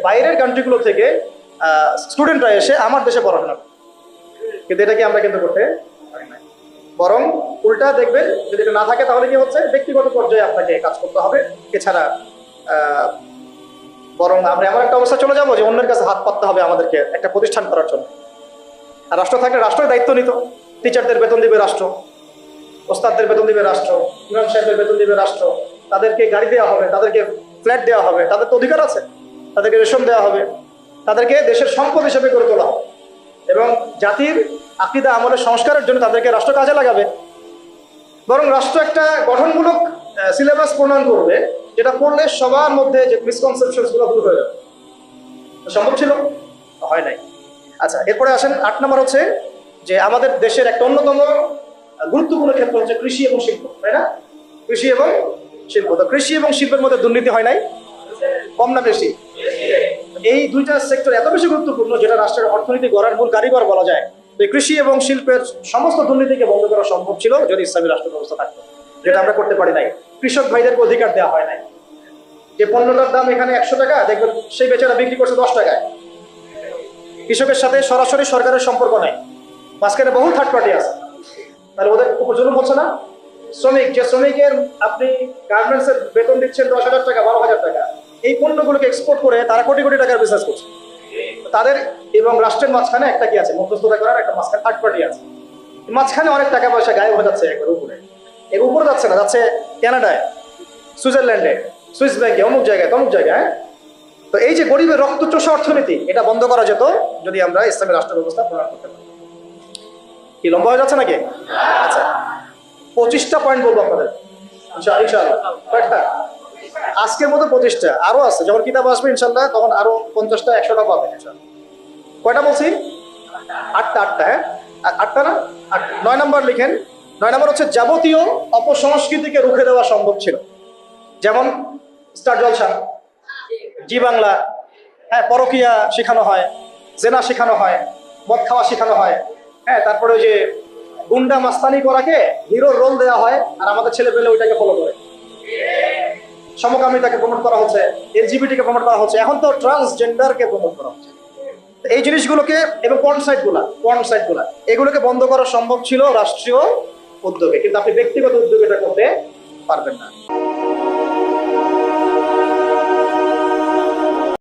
বাইরের কান্ট্রিগুলো থেকে স্টুডেন্টরা এসে আমার দেশে পড়াশোনা করে। কিন্তু এটা কি আমরা কিন্তু করতে পারি না। বরং উল্টা দেখবেন, যদি এটা না থাকে তাহলে কি হচ্ছে, ব্যক্তিগত পর্যায়ে আপনাকে কাজ করতে হবে। এছাড়া বরং আমরা এমন একটা অবস্থা চলে যাবো যে অন্যের কাছে হাত পাততে হবে আমাদেরকে একটা প্রতিষ্ঠান করার জন্য। আর রাষ্ট্র থাকলে রাষ্ট্রের দায়িত্ব নিত। টিচারদের বেতন দিবে রাষ্ট্র, ওস্তাদদের বেতন দিবে রাষ্ট্র, ইমাম সাহেবের বেতন দিবে রাষ্ট্র, তাদেরকে গাড়ি দেওয়া হবে, তাদেরকে ফ্ল্যাট দেওয়া হবে, তাদের তো অধিকার আছে, তাদেরকে রেশন দেওয়া হবে, তাদেরকে দেশের সম্পদ হিসেবে গড়ে তোলা হবে এবং জাতির আকীদা আমলের সংস্কারের জন্য তাদেরকে রাষ্ট্র কাজে লাগাবে। বরং রাষ্ট্র একটা গঠনমূলক সিলেবাস প্রণয়ন করবে, যেটা পড়লে সবার মধ্যে যে মিসকনসেপশন গুলো দূর হয়ে যাবে। সম্ভব ছিল? হয় নাই। আচ্ছা, এরপরে আসেন 8 নম্বর হচ্ছে যে আমাদের দেশের একটা অন্যতম গুরুত্বপূর্ণ ক্ষেত্র হচ্ছে কৃষি এবং শিল্প, তাই না? কৃষি এবং শিল্প। তো কৃষি এবং শিল্পের মধ্যে দুর্নীতি হয় নাই? কম না বেশি? এই দুইটা সেক্টর এত বেশি গুরুত্বপূর্ণ, যেটা রাষ্ট্রের অর্থনীতি গড়ার মূল কারিগর বলা যায়। তো কৃষি এবং শিল্পের সমস্ত দুর্নীতিকে বন্ধ করা সম্ভব ছিল যদি ইসলামী রাষ্ট্র ব্যবস্থা থাকতো, যেটা আমরা করতে পারি নাই। কৃষক ভাইদেরকে অধিকার দেওয়া হয় নাই। যে পণ্যটার দাম এখানে 100 টাকা, দেখবেন সেই বেচারা বিক্রি করছে 10 টাকায়। কৃষকের সাথে সরাসরি সরকারের সম্পর্ক নাই, মাঝখানে বহু থার্ড পার্টি আছে। তাহলে ওদের উপর জুলুম হচ্ছে না? শ্রমিকের আপনি গার্মেন্টস এর বেতন দিচ্ছেন 10,000 টাকা, 12,000 টাকা, এই পণ্যগুলোকে এক্সপোর্ট করে তারা কোটি কোটি টাকার বিজনেস করছে। তাদের এবং রাষ্ট্রের মাঝখানে একটা কি আছে, মধ্যস্থতা করার একটা মাঝখানে থার্ড পার্টি আছে। মাঝখানে অনেক টাকা পয়সা গায়েব হয়ে যাচ্ছে একবার উপরে। এর উপরে যাচ্ছে না, যাচ্ছে কানাডায়, সুইজারল্যান্ডে, সুইস ব্যাংকে, অমুক জায়গায়, তমুক জায়গায়। তো এই যে গরিবের রক্তচোষা অর্থনীতি, এটা বন্ধ করা যেত যদি আমরা ইসলামী রাষ্ট্র ব্যবস্থা প্রণয়ন করতে পারি। কি লম্বা হয়ে যাচ্ছে নাকি? আচ্ছা, 25টা পয়েন্ট বলবো আপনাদের ইনশাআল্লাহ। কয়েকটা? আজকের মতো 25টা, আরো আছে। যখন কিতাব আসবে ইনশাল্লাহ তখন আরো 50টা 100টা পাবেন ইনশাল্লাহ। কয়টা বলছি? 8টা। হ্যাঁ, 8টা না? 9 নম্বর লিখেন। 9 নম্বর হচ্ছে যাবতীয় অপসংস্কৃতিকে রুখে দেওয়া সম্ভব ছিল। যেমন স্টার জলসা, জি বাংলা, হ্যাঁ, পরকিয়া শেখানো হয়, জেনা শেখানো হয়, মদ খাওয়া শেখানো হয়, হ্যাঁ, তারপরে ওই যে গুন্ডা মাস্তানি করাকে হিরোর রোল দেওয়া হয়, আর আমাদের ছেলে পেলে ওইটাকে ফলো করে। সমকামিতাকে প্রমোট করা হচ্ছে, এলজিবিটি কে প্রমোট করা হচ্ছে, এখন তো ট্রান্সজেন্ডারকে প্রমোট করা হচ্ছে। এই জিনিসগুলোকে এবং পর্ন সাইটগুলা এগুলোকে বন্ধ করা সম্ভব ছিল রাষ্ট্রীয় উদ্যোগে, কিন্তু আপনি ব্যক্তিগত উদ্যোগে এটা করতে পারবেন না।